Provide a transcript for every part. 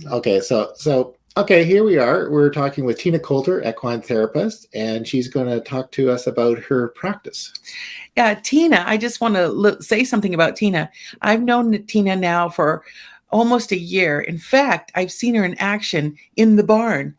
Okay, okay, here we are. We're talking with Tina Colter, Equine Therapist, and she's going to talk to us about her practice. Yeah, Tina, I just want to say something about Tina. I've known Tina now for almost a year. In fact, I've seen her in action in the barn.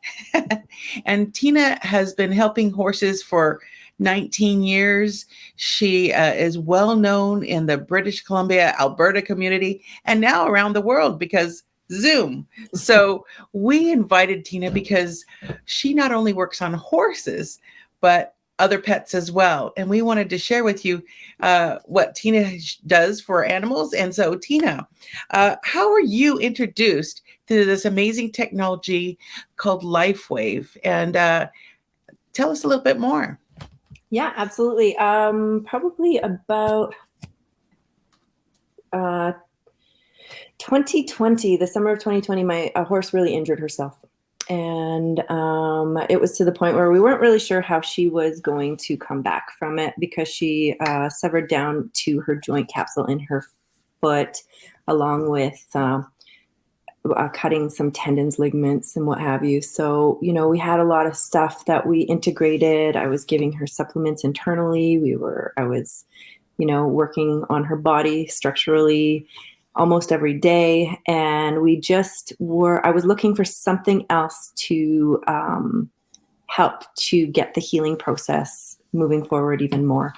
And Tina has been helping horses for 19 years. She is well known in the British Columbia, Alberta community, and now around the world because Zoom. So we invited Tina because she not only works on horses, but other pets as well. And we wanted to share with you what Tina does for animals. And so, Tina, how were you introduced to this amazing technology called LifeWave? And tell us a little bit more. Yeah, absolutely. Probably about 2020, the summer of 2020, my horse really injured herself. And it was to the point where we weren't really sure how she was going to come back from it because she severed down to her joint capsule in her foot, along with cutting some tendons, ligaments, and what have you. So, we had a lot of stuff that we integrated. I was giving her supplements internally. I was, working on her body structurally almost every day. And I was looking for something else to help to get the healing process moving forward even more.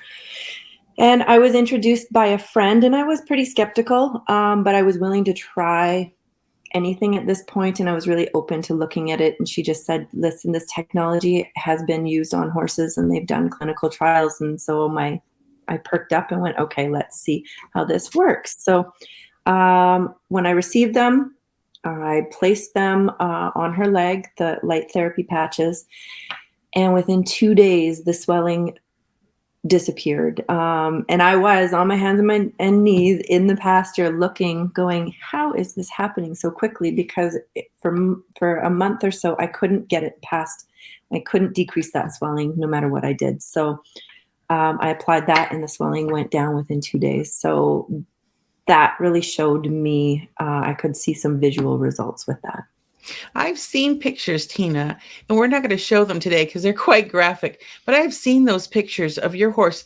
And I was introduced by a friend, and I was pretty skeptical, but I was willing to try anything at this point, and I was really open to looking at it. And she just said, listen, this technology has been used on horses and they've done clinical trials. And so I perked up and went, okay, let's see how this works. So when I received them, I placed them on her leg, the light therapy patches, and within 2 days, the swelling disappeared. And I was on my hands and knees in the pasture looking, going, how is this happening so quickly? Because for a month or so, I couldn't get it past. I couldn't decrease that swelling no matter what I did. So I applied that and the swelling went down within 2 days. So that really showed me I could see some visual results with that. I've seen pictures, Tina, and we're not going to show them today because they're quite graphic, but I've seen those pictures of your horse.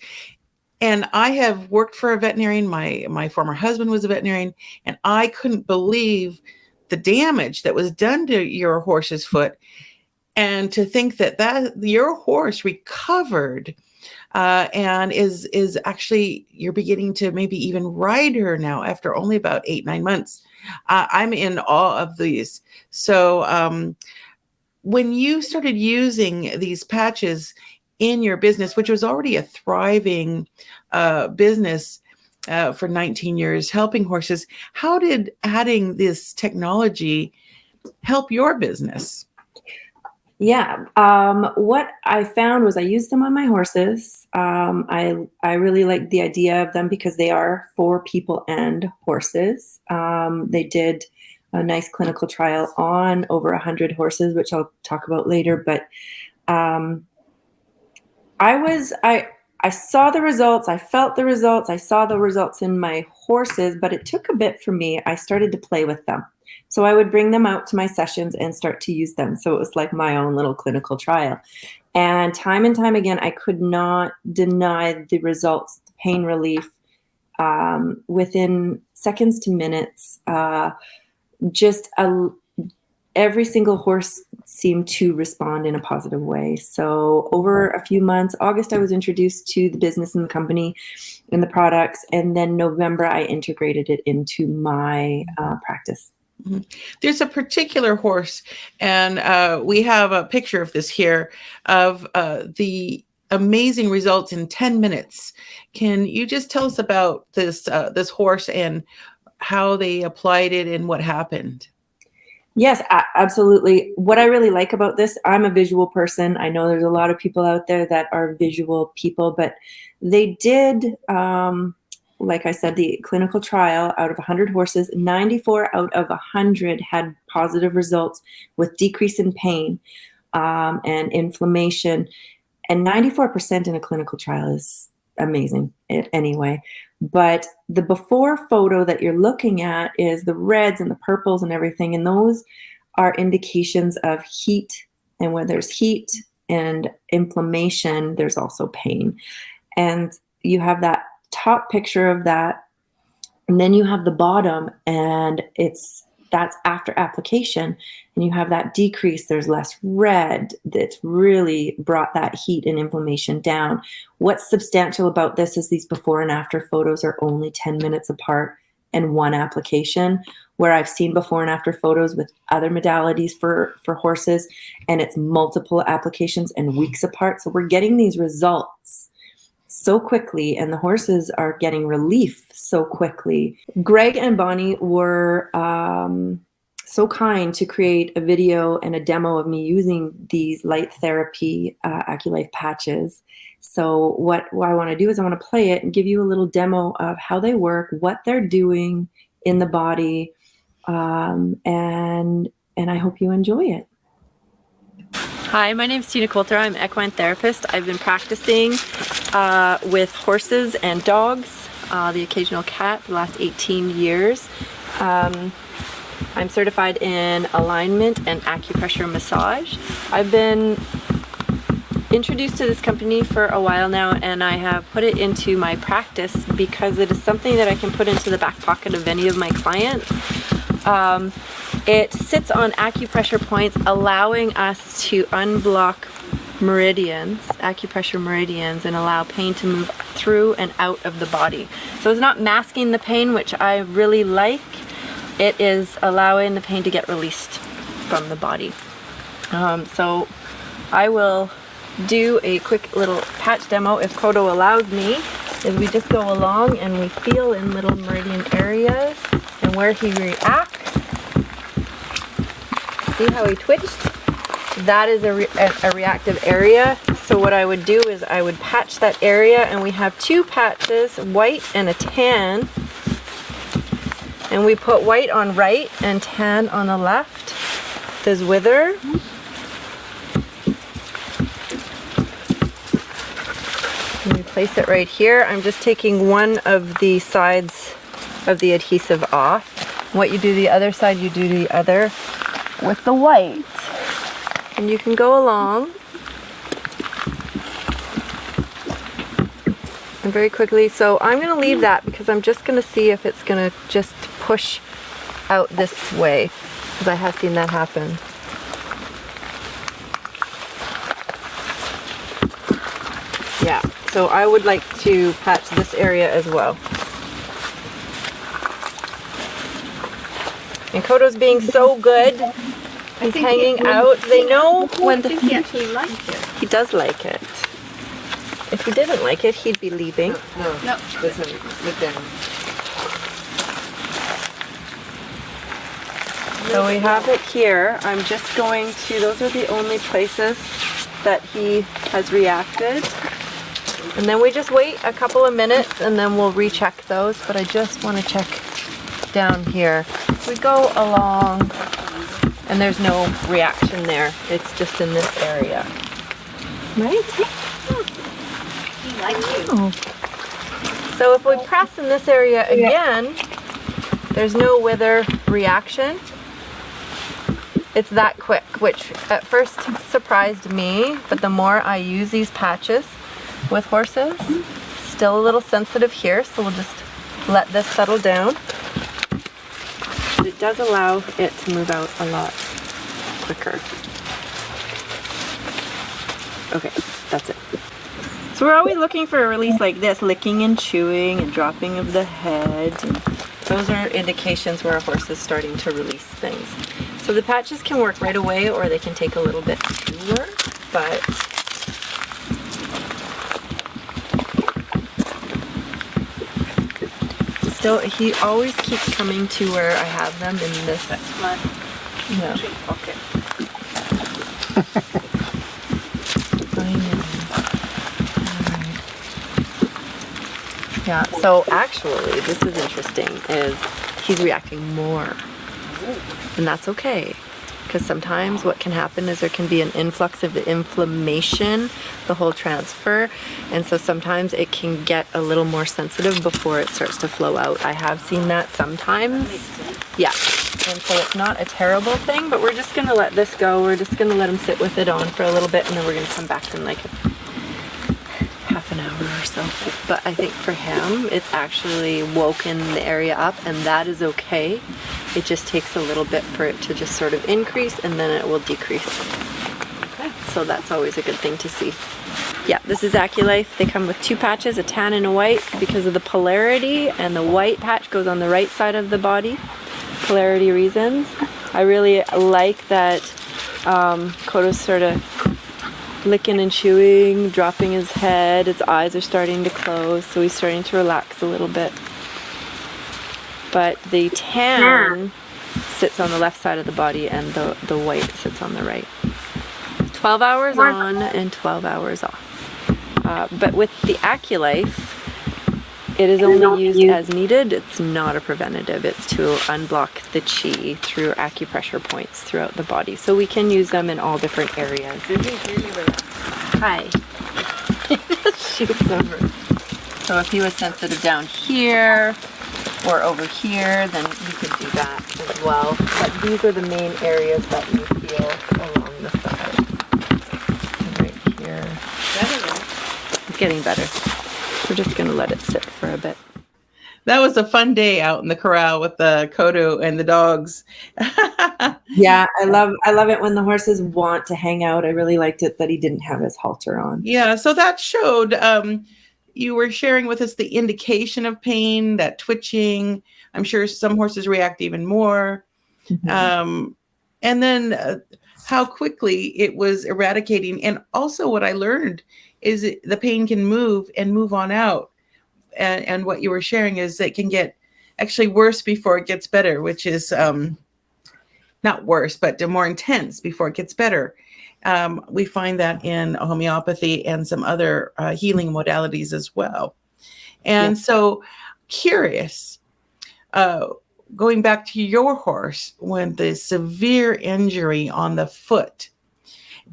And I have worked for a veterinarian. My former husband was a veterinarian, and I couldn't believe the damage that was done to your horse's foot. And to think that your horse recovered and is actually, you're beginning to maybe even ride her now after only about 8-9 months. I'm in awe of these. So when you started using these patches in your business, which was already a thriving business for 19 years, helping horses, how did adding this technology help your business? Yeah. What I found was I used them on my horses. I really liked the idea of them because they are for people and horses. They did a nice clinical trial on over 100 horses, which I'll talk about later. But I saw the results. I felt the results. I saw the results in my horses, but it took a bit for me. I started to play with them. So I would bring them out to my sessions and start to use them. So it was like my own little clinical trial. And time again, I could not deny the results, the pain relief within seconds to minutes. Every single horse seemed to respond in a positive way. So over a few months, August, I was introduced to the business and the company and the products. And then November, I integrated it into my practice. Mm-hmm. There's a particular horse, and we have a picture of this here, of the amazing results in 10 minutes. Can you just tell us about this horse and how they applied it and what happened? Yes, absolutely. What I really like about this, I'm a visual person. I know there's a lot of people out there that are visual people, but they did, like I said, the clinical trial out of 100 horses, 94 out of 100 had positive results with decrease in pain and inflammation. And 94% in a clinical trial is amazing anyway. But the before photo that you're looking at is the reds and the purples and everything, and those are indications of heat. And when there's heat and inflammation, there's also pain. And you have that top picture of that, and then you have the bottom, and that's after application, and you have that decrease. There's less red. That's really brought that heat and inflammation down. What's substantial about this is these before and after photos are only 10 minutes apart and one application, where I've seen before and after photos with other modalities for horses, and it's multiple applications and weeks apart. So we're getting these results so quickly, and the horses are getting relief so quickly. Greg and Bonnie were so kind to create a video and a demo of me using these light therapy AccuLife patches. So what I want to do is I want to play it and give you a little demo of how they work, what they're doing in the body, and I hope you enjoy it. Hi, my name is Tina Colter. I'm an equine therapist. I've been practicing with horses and dogs, the occasional cat, the last 18 years. I'm certified in alignment and acupressure massage. I've been introduced to this company for a while now, and I have put it into my practice because it is something that I can put into the back pocket of any of my clients. It sits on acupressure points, allowing us to unblock meridians, acupressure meridians, and allow pain to move through and out of the body. So it's not masking the pain, which I really like. It is allowing the pain to get released from the body. So I will do a quick little patch demo if Kodo allows me. Is we just go along and we feel in little meridian areas and where he reacts. See how he twitched? That is a reactive area. So what I would do is I would patch that area, and we have two patches, white and a tan. And we put white on right and tan on the left. Does wither. And we place it right here. I'm just taking one of the sides of the adhesive off. What you do the other side, you do the other with the white. And you can go along and very quickly. So I'm going to leave that because I'm just going to see if it's going to just push out this way, because I have seen that happen. Yeah, so I would like to patch this area as well. And Kodo's being so good. He's hanging out. They know when he actually liked it. he does like it. If he didn't like it, he'd be leaving. No. Listen, look down. So we have it here. I'm just going to, those are the only places that he has reacted. And then we just wait a couple of minutes and then we'll recheck those. But I just want to check down here. We go along and there's no reaction there. It's just in this area. Right? He liked you. So if we press in this area again, there's no wither reaction. It's that quick, which at first surprised me, but the more I use these patches with horses, still a little sensitive here, so we'll just let this settle down. But it does allow it to move out a lot quicker. Okay, that's it. So we're always looking for a release like this, licking and chewing and dropping of the head. And those are indications where a horse is starting to release things. So the patches can work right away or they can take a little bit to work, but still, he always keeps coming to where I have them in this. That's my Yeah. tree pocket. I know. Alright. Yeah, so actually, this is interesting, is he's reacting more. And that's okay, because sometimes what can happen is there can be an influx of inflammation, the whole transfer, and so sometimes it can get a little more sensitive before it starts to flow out. I have seen that sometimes. Yeah, and so it's not a terrible thing, but we're just going to let this go. We're just going to let him sit with it on for a little bit, and then we're going to come back in like half an hour or so. But I think for him, it's actually woken the area up, and that is okay. It just takes a little bit for it to just sort of increase, and then it will decrease. Okay. So that's always a good thing to see. Yeah, this is AccuLife. They come with 2 patches, a tan and a white, because of the polarity, and the white patch goes on the right side of the body, polarity reasons. I really like that Koto's sort of licking and chewing, dropping his head. Its eyes are starting to close, so he's starting to relax a little bit. But the tan sits on the left side of the body, and the white sits on the right. 12 hours on and 12 hours off. But with the AccuLife, it is only used as needed. It's not a preventative. It's to unblock the chi through acupressure points throughout the body. So we can use them in all different areas. Hi. Shoots over. So if he was sensitive down here or over here, then you could do that as well. But these are the main areas that you feel along the side. Right here. It's getting better. We're just going to let it sit for a bit. That was a fun day out in the corral with the Koto and the dogs. Yeah, I love it when the horses want to hang out. I really liked it that he didn't have his halter on. Yeah, so that showed, you were sharing with us the indication of pain, that twitching. I'm sure some horses react even more. Mm-hmm. And then how quickly it was eradicating. And also what I learned is the pain can move and move on out. And what you were sharing is it can get actually worse before it gets better, which is not worse, but more intense before it gets better. We find that in homeopathy and some other healing modalities as well. And so curious, going back to your horse when the severe injury on the foot,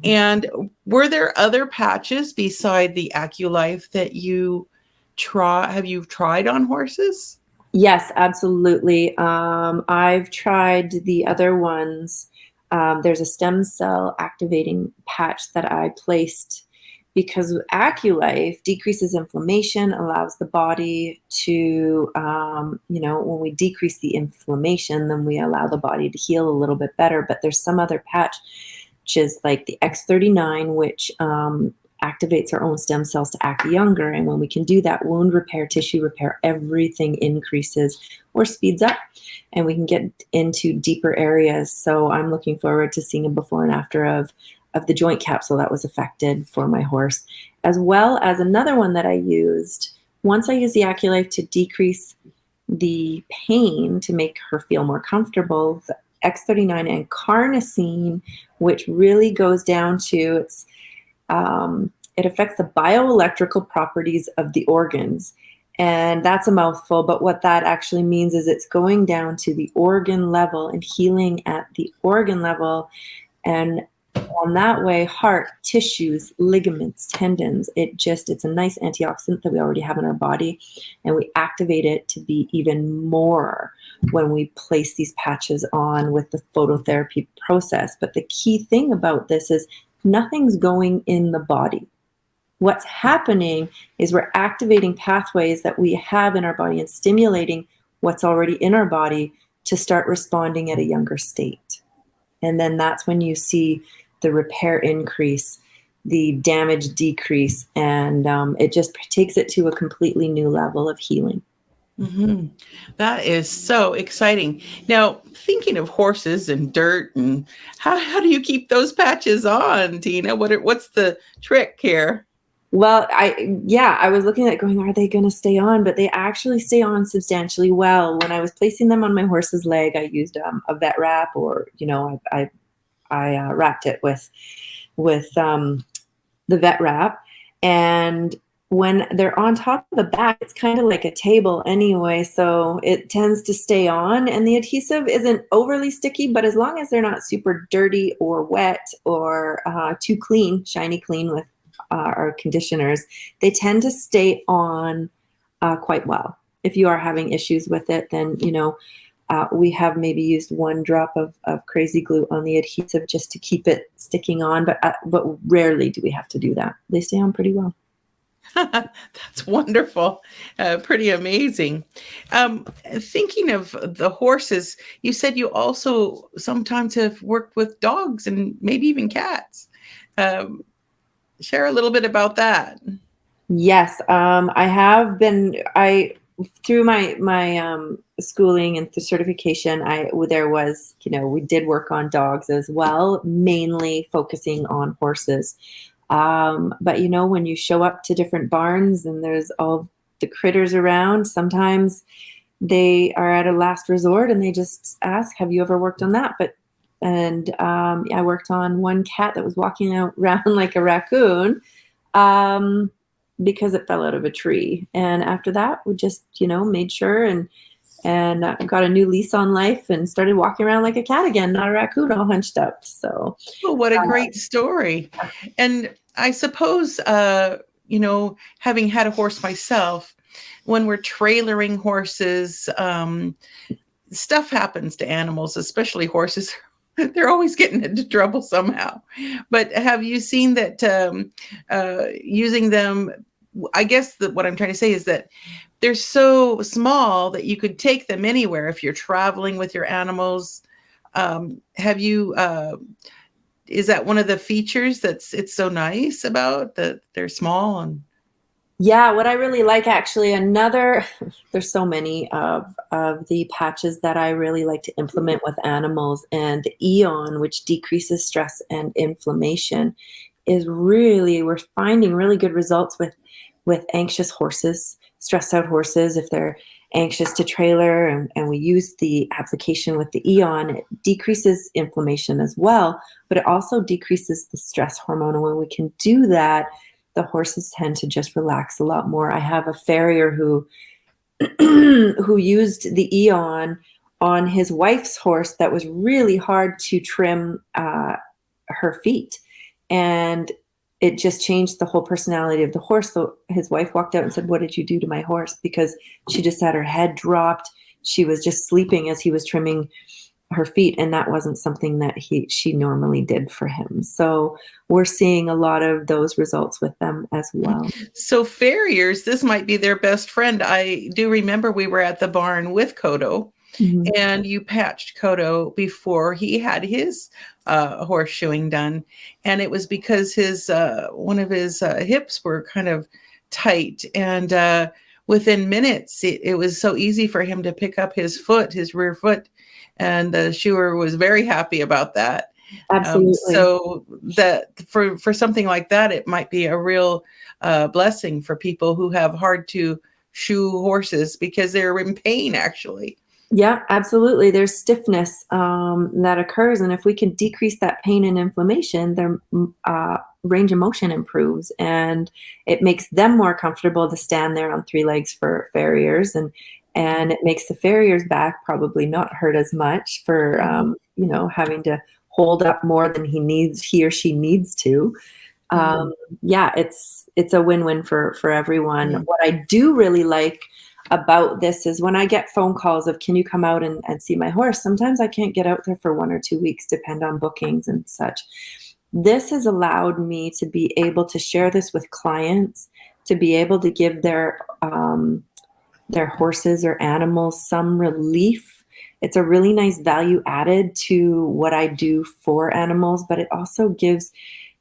and were there other patches beside the AccuLife that you have you tried on horses? Yes, absolutely. I've tried the other ones. There's a stem cell activating patch that I placed because AccuLife decreases inflammation, allows the body to, when we decrease the inflammation, then we allow the body to heal a little bit better. But there's some other patch, which is like the X39, which activates our own stem cells to act younger. And when we can do that, wound repair, tissue repair, everything increases or speeds up, and we can get into deeper areas. So I'm looking forward to seeing a before and after of the joint capsule that was affected for my horse, as well as another one that I used. Once I used the AccuLife to decrease the pain to make her feel more comfortable, the X39 and carnosine, which really goes down to it affects the bioelectrical properties of the organs. And that's a mouthful, but what that actually means is it's going down to the organ level and healing at the organ level. And on that way, heart, tissues, ligaments, tendons, it's a nice antioxidant that we already have in our body. And we activate it to be even more when we place these patches on with the phototherapy process. But the key thing about this is nothing's going in the body. What's happening is we're activating pathways that we have in our body and stimulating what's already in our body to start responding at a younger state. And then that's when you see the repair increase, the damage decrease, and it just takes it to a completely new level of healing. Mm-hmm. That is so exciting. Now, thinking of horses and dirt, and how do you keep those patches on, Tina? What's the trick here? Well, I was looking at going, are they going to stay on? But they actually stay on substantially well. When I was placing them on my horse's leg, I used a vet wrap, or I wrapped it with the vet wrap. And when they're on top of the back, it's kind of like a table anyway, so it tends to stay on, and the adhesive isn't overly sticky, but as long as they're not super dirty or wet or too clean, shiny clean with our conditioners, they tend to stay on quite well. If you are having issues with it, then, we have maybe used 1 drop of crazy glue on the adhesive just to keep it sticking on, but rarely do we have to do that. They stay on pretty well. That's wonderful. Pretty amazing. Thinking of the horses, you said you also sometimes have worked with dogs and maybe even cats. Share a little bit about that. Yes, I have been. Through my schooling and the certification, there was, we did work on dogs as well, mainly focusing on horses. But when you show up to different barns and there's all the critters around, sometimes they are at a last resort and they just ask, have you ever worked on that? I worked on one cat that was walking around like a raccoon because it fell out of a tree. And after that, we just, made sure and got a new lease on life and started walking around like a cat again, not a raccoon all hunched up. So, oh, what a great story. And I suppose, having had a horse myself, when we're trailering horses, stuff happens to animals, especially horses. They're always getting into trouble somehow. But have you seen that using them, I guess that what I'm trying to say is that they're so small that you could take them anywhere if you're traveling with your animals. Have you, is that one of the features it's so nice about that they're small? And yeah, what I really like, actually, there's so many of the patches that I really like to implement with animals, and the Eon, which decreases stress and inflammation, we're finding really good results with anxious horses, stressed out horses. If they're anxious to trailer and we use the application with the Eon, it decreases inflammation as well, but it also decreases the stress hormone. And when we can do that, the horses tend to just relax a lot more. I have a farrier who used the Eon on his wife's horse that was really hard to trim her feet. And it just changed the whole personality of the horse. So his wife walked out and said, "What did you do to my horse?" Because she just had her head dropped. She was just sleeping as he was trimming her feet, and that wasn't something that she normally did for him. So we're seeing a lot of those results with them as well. So farriers, this might be their best friend. I do remember we were at the barn with Kodo, and you patched Kodo before he had his horseshoeing done, and it was because his one of his hips were kind of tight, and within minutes it was so easy for him to pick up his rear foot, and the shoer was very happy about that. Absolutely. So that for something like that, it might be a real blessing for people who have hard to shoe horses because they're in pain, actually. Yeah, absolutely. There's stiffness that occurs. And if we can decrease that pain and inflammation, their range of motion improves, and it makes them more comfortable to stand there on 3 legs for farriers. And it makes the farrier's back probably not hurt as much for, having to hold up more than he or she needs to. Yeah, it's a win-win for everyone. What I do really like about this is when I get phone calls of, can you come out and see my horse? Sometimes I can't get out there for 1 or 2 weeks, depend on bookings and such. This has allowed me to be able to share this with clients, to be able to give their horses or animals some relief. It's a really nice value added to what I do for animals, but it also gives,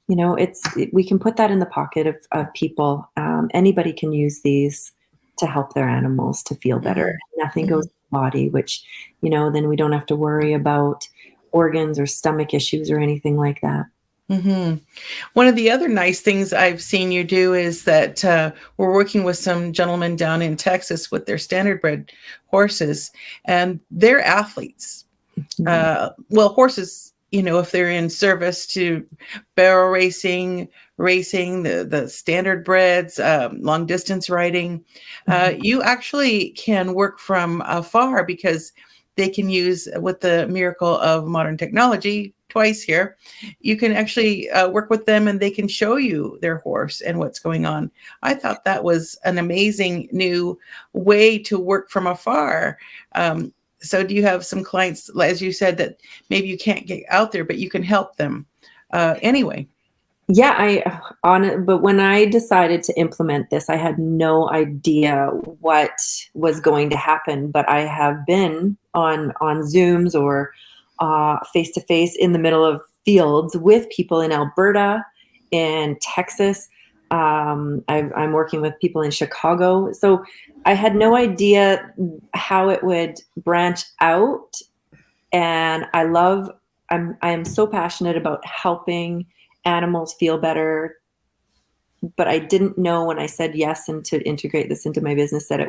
we can put that in the pocket of people. Anybody can use these to help their animals to feel better. Nothing goes in the body, which, then we don't have to worry about organs or stomach issues or anything like that. One of the other nice things I've seen you do is that we're working with some gentlemen down in Texas with their standardbred horses, and they're athletes. Horses if they're in service to barrel racing, the standard breds, long distance riding, you actually can work from afar because they can use, with the miracle of modern technology, twice here, you can actually work with them and they can show you their horse and what's going on. I thought that was an amazing new way to work from afar. So do you have some clients, as you said, that maybe you can't get out there, but you can help them anyway? Yeah, but when I decided to implement this, I had no idea what was going to happen. But I have been on Zooms or face to face in the middle of fields with people in Alberta, in Texas. I'm working with people in Chicago. So I had no idea how it would branch out. And I am so passionate about helping animals feel better, but I didn't know when I said yes and to integrate this into my business that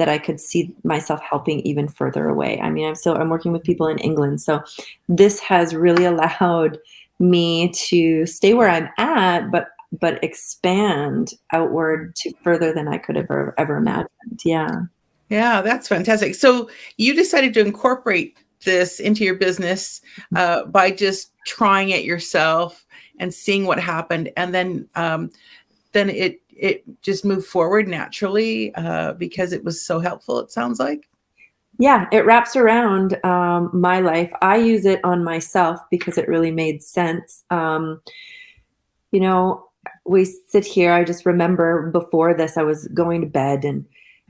I could see myself helping even further away. I mean, I'm working with people in England, so this has really allowed me to stay where I'm at, but expand outward to further than I could have ever imagined. Yeah. Yeah, that's fantastic. So you decided to incorporate this into your business by just trying it yourself and seeing what happened, and then it just moved forward naturally because it was so helpful, it sounds like. Yeah, it wraps around my life. I use it on myself because it really made sense. We sit here. I just remember before this, I was going to bed and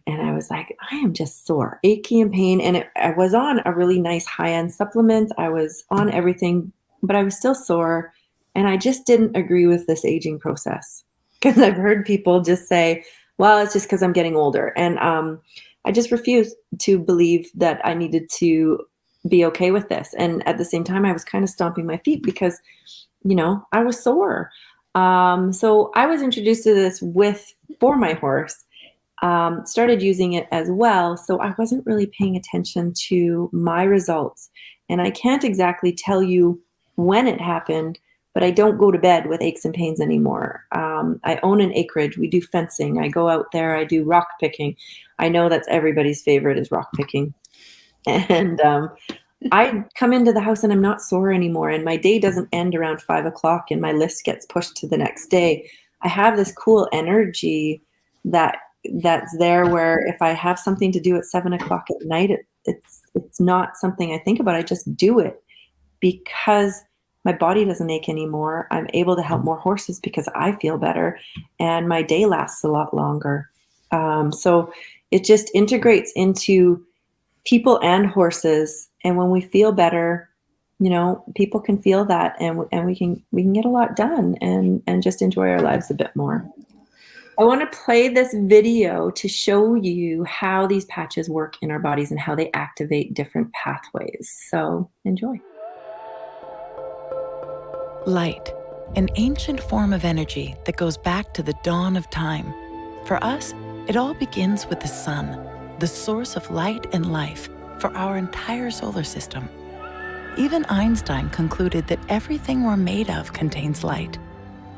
I was like, I am just sore, achy and pain. And I was on a really nice high-end supplement. I was on everything, but I was still sore. And I just didn't agree with this aging process because I've heard people just say, well, it's just because I'm getting older. And I just refused to believe that I needed to be okay with this. And at the same time, I was kind of stomping my feet because, I was sore. So I was introduced to this for my horse. Started using it as well. So I wasn't really paying attention to my results. And I can't exactly tell you when it happened, but I don't go to bed with aches and pains anymore. I own an acreage. We do fencing. I go out there. I do rock picking. I know that's everybody's favorite is rock picking. And I come into the house and I'm not sore anymore. And my day doesn't end around 5 o'clock and my list gets pushed to the next day. I have this cool energy that's there where if I have something to do at 7 o'clock at night, it's not something I think about. I just do it because my body doesn't ache anymore. I'm able to help more horses because I feel better and my day lasts a lot longer. So it just integrates into people and horses. And when we feel better, people can feel that and we can get a lot done and just enjoy our lives a bit more. I want to play this video to show you how these patches work in our bodies and how they activate different pathways. So enjoy. Light, an ancient form of energy that goes back to the dawn of time. For us, it all begins with the sun, the source of light and life for our entire solar system. Even Einstein concluded that everything we're made of contains light.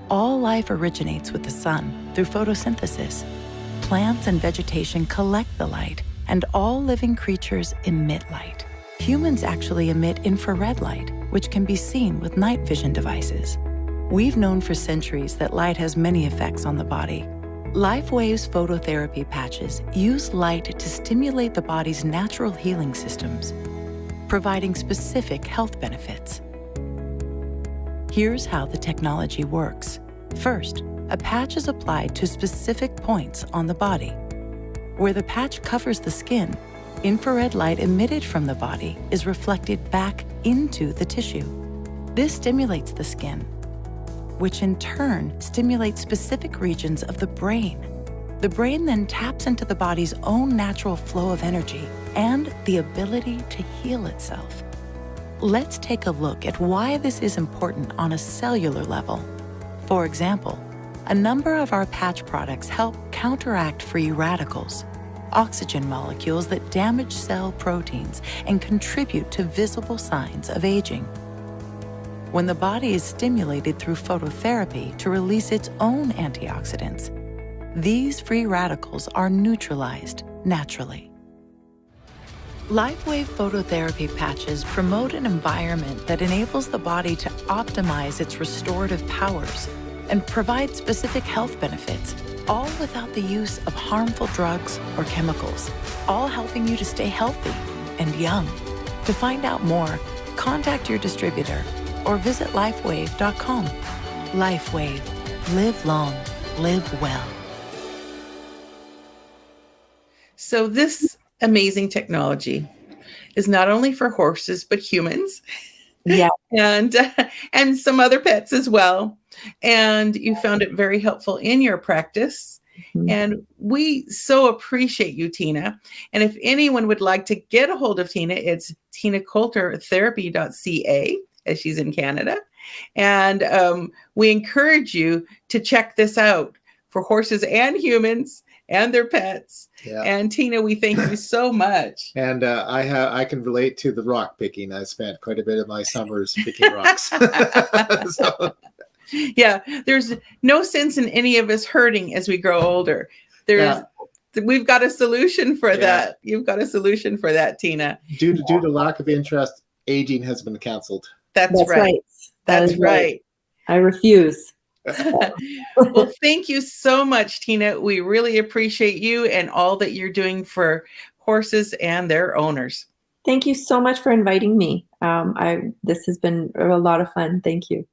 All life originates with the sun through photosynthesis. Plants and vegetation collect the light, and all living creatures emit light. Humans actually emit infrared light, which can be seen with night vision devices. We've known for centuries that light has many effects on the body. LifeWave's phototherapy patches use light to stimulate the body's natural healing systems, providing specific health benefits. Here's how the technology works. First, a patch is applied to specific points on the body. Where the patch covers the skin, infrared light emitted from the body is reflected back into the tissue. This stimulates the skin, which in turn stimulates specific regions of the brain. The brain then taps into the body's own natural flow of energy and the ability to heal itself. Let's take a look at why this is important on a cellular level. For example, a number of our patch products help counteract free radicals, oxygen molecules that damage cell proteins and contribute to visible signs of aging. when the body is stimulated through phototherapy to release its own antioxidants. These free radicals are neutralized naturally. LifeWave phototherapy patches promote an environment that enables the body to optimize its restorative powers and provide specific health benefits, all without the use of harmful drugs or chemicals, all helping you to stay healthy and young. To find out more, contact your distributor or visit lifewave.com. LifeWave. Live long. Live well. So this amazing technology is not only for horses, but humans. Yeah. And some other pets as well. And you found it very helpful in your practice. Mhm. And we so appreciate you, Tina. And if anyone would like to get a hold of Tina, it's tinacoltertherapy.ca, as she's in Canada. And we encourage you to check this out for horses and humans and their pets. Yeah. And Tina, we thank you so much. And I can relate to the rock picking. I spent quite a bit of my summers picking rocks. So, Yeah, there's no sense in any of us hurting as we grow older. We've got a solution for that. You've got a solution for that, Tina. due to lack of interest, aging has been canceled. That's right. That That's is right. I refuse. Well, thank you so much, Tina. We really appreciate you and all that you're doing for horses and their owners. Thank you so much for inviting me. This has been a lot of fun. Thank you.